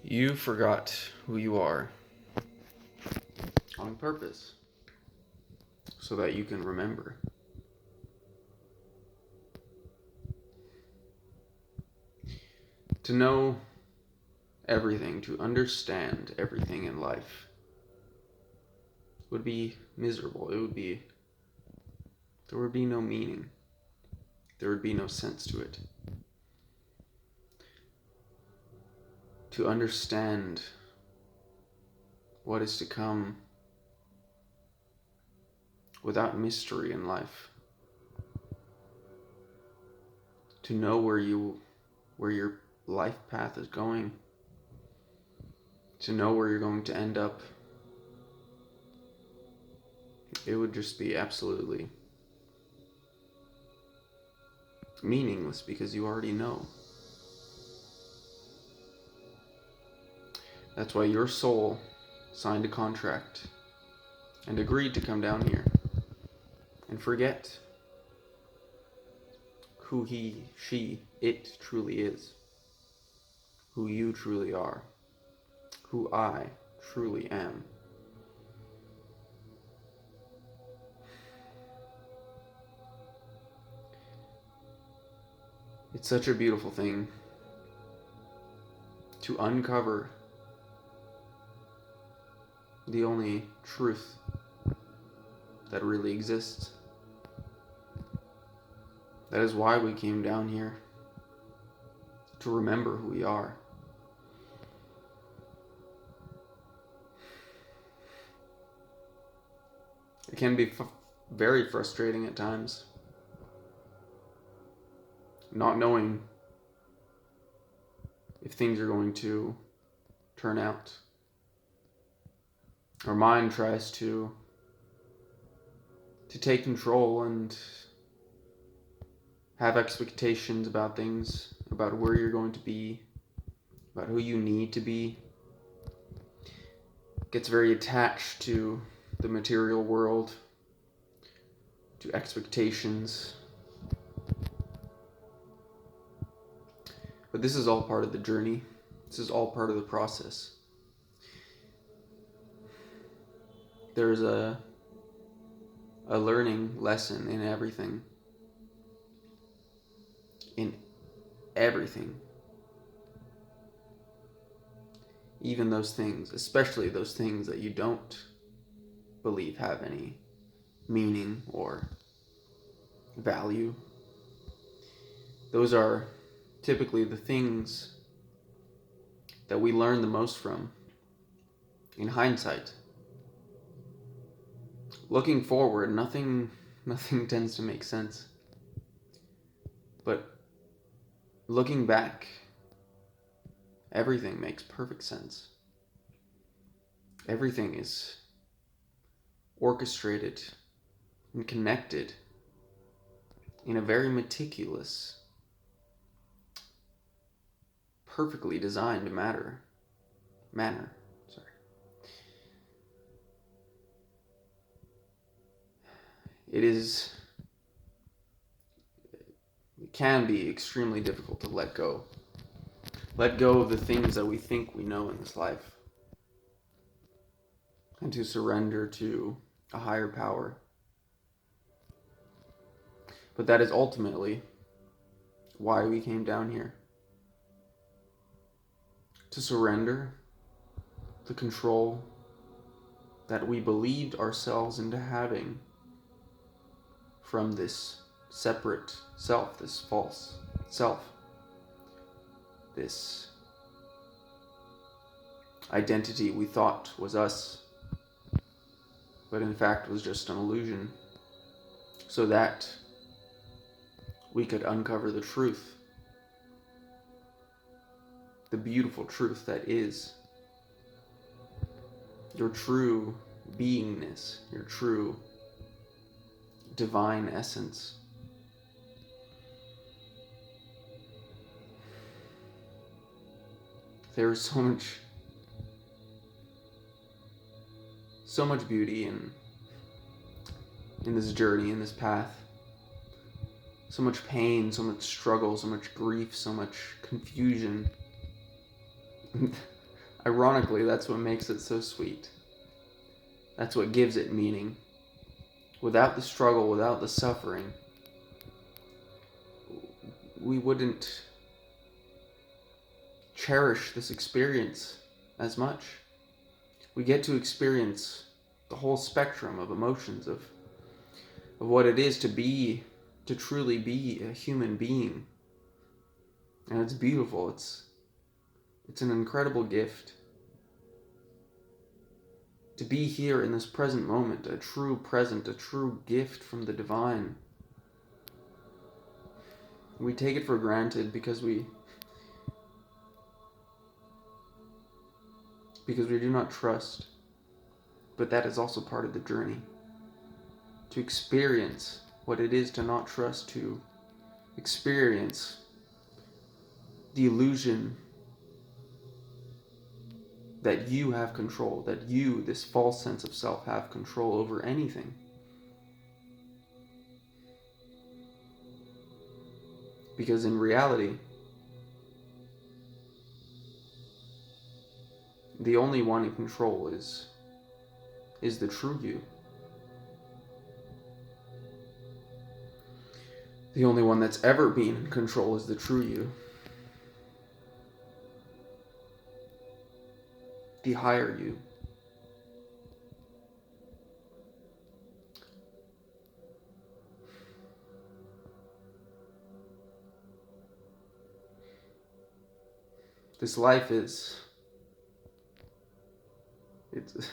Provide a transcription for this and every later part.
You forgot who you are on purpose so that you can remember. To know everything, to understand everything in life would be miserable. There would be no meaning. There would be no sense to it. To understand what is to come without mystery in life. To know where your life path is going. To know where you're going to end up. It would just be absolutely meaningless because you already know. That's why your soul signed a contract and agreed to come down here and forget who he, she, it truly is, who you truly are, who I truly am. It's such a beautiful thing to uncover the only truth that really exists. That is why we came down here, to remember who we are. It can be very frustrating at times, not knowing if things are going to turn out. Our mind tries to take control and have expectations about things, about where you're going to be, about who you need to be. Gets very attached to the material world, to expectations. But this is all part of the journey. This is all part of the process. There's a learning lesson in everything. In everything. Even those things, especially those things that you don't believe have any meaning or value. Those are typically the things that we learn the most from in hindsight. Looking forward, nothing tends to make sense. But looking back, everything makes perfect sense. Everything is orchestrated and connected in a very meticulous, perfectly designed manner. It can be extremely difficult to let go. Let go of the things that we think we know in this life. And to surrender to a higher power. But that is ultimately why we came down here. To surrender the control that we believed ourselves into having from this separate self, this false self, this identity we thought was us, but in fact was just an illusion, so that we could uncover the truth, the beautiful truth that is your true beingness, your true divine essence. There is so much beauty in this journey, in this path. So much pain, so much struggle, so much grief, so much confusion. Ironically, that's what makes it so sweet. That's what gives it meaning. Without the struggle, without the suffering, we wouldn't cherish this experience as much. We get to experience the whole spectrum of emotions, of what it is to truly be a human being. And it's beautiful. It's an incredible gift. To be here in this present moment, a true present, a true gift from the divine. We take it for granted because we do not trust. But that is also part of the journey. To experience what it is to not trust, to experience the illusion that you have control, that you, this false sense of self, have control over anything. Because in reality, the only one in control is the true you. The only one that's ever been in control is the true you. The higher you. This life is... It's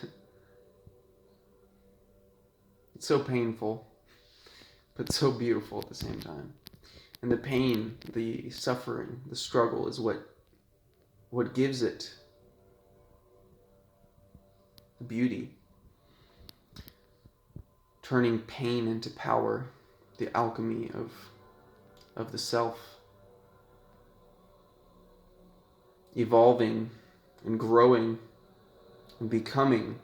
so painful, but so beautiful at the same time. And the pain, the suffering, the struggle is what gives it beauty. Turning pain into power, the alchemy of the self. Evolving and growing and becoming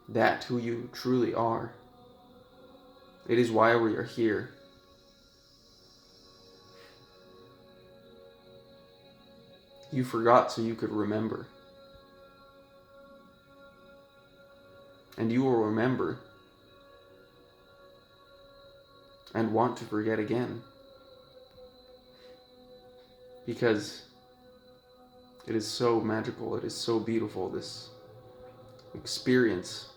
that who you truly are. It is why we are here. You forgot so you could remember. And you will remember and want to forget again. Because it is so magical, it is so beautiful, this experience.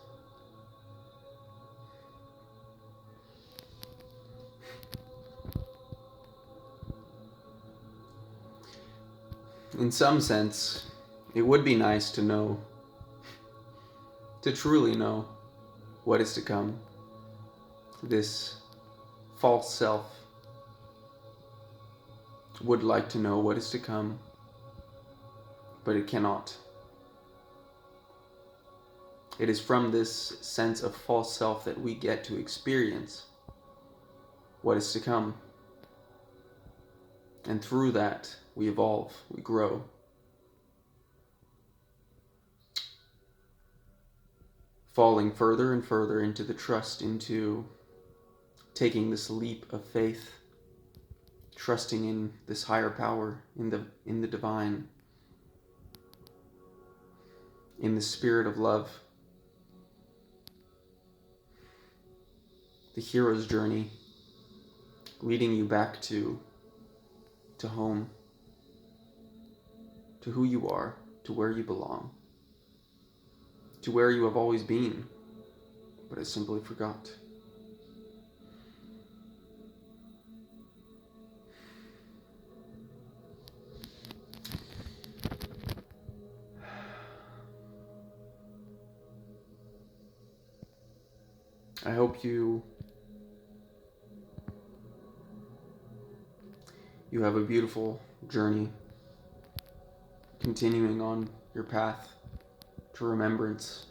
In some sense, it would be nice to know, to truly know what is to come. This false self would like to know what is to come, but it cannot. It is from this sense of false self that we get to experience what is to come. And through that, we evolve, we grow. Falling further and further into the trust, into taking this leap of faith, trusting in this higher power, in the divine, in the spirit of love. The hero's journey, leading you back to home, to who you are, to where you belong, to where you have always been, but I simply forgot. I hope you have a beautiful journey, continuing on your path to remembrance,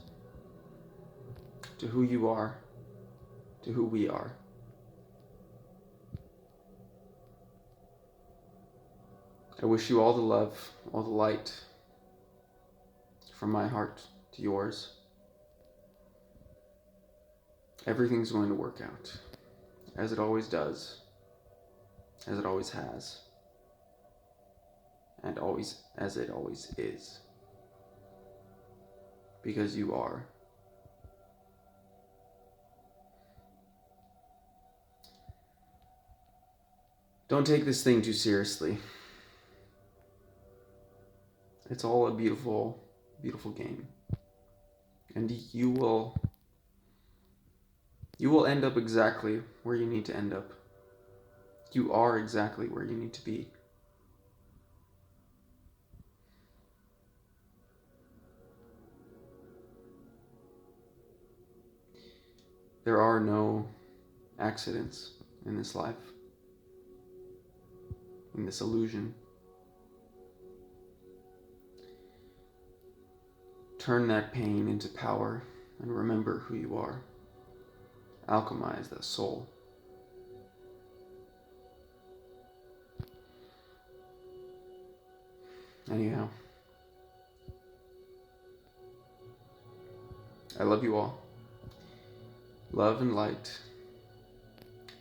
to who you are, to who we are. I wish you all the love, all the light, from my heart to yours. Everything's going to work out, as it always does, as it always has, and as it always is. Because you are. Don't take this thing too seriously. It's all a beautiful, beautiful game. And you will end up exactly where you need to end up. You are exactly where you need to be. There are no accidents in this life, in this illusion. Turn that pain into power and remember who you are. Alchemize that soul. Anyhow, I love you all. Love and light.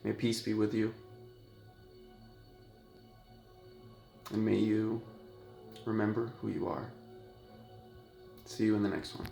May peace be with you. And may you remember who you are. See you in the next one.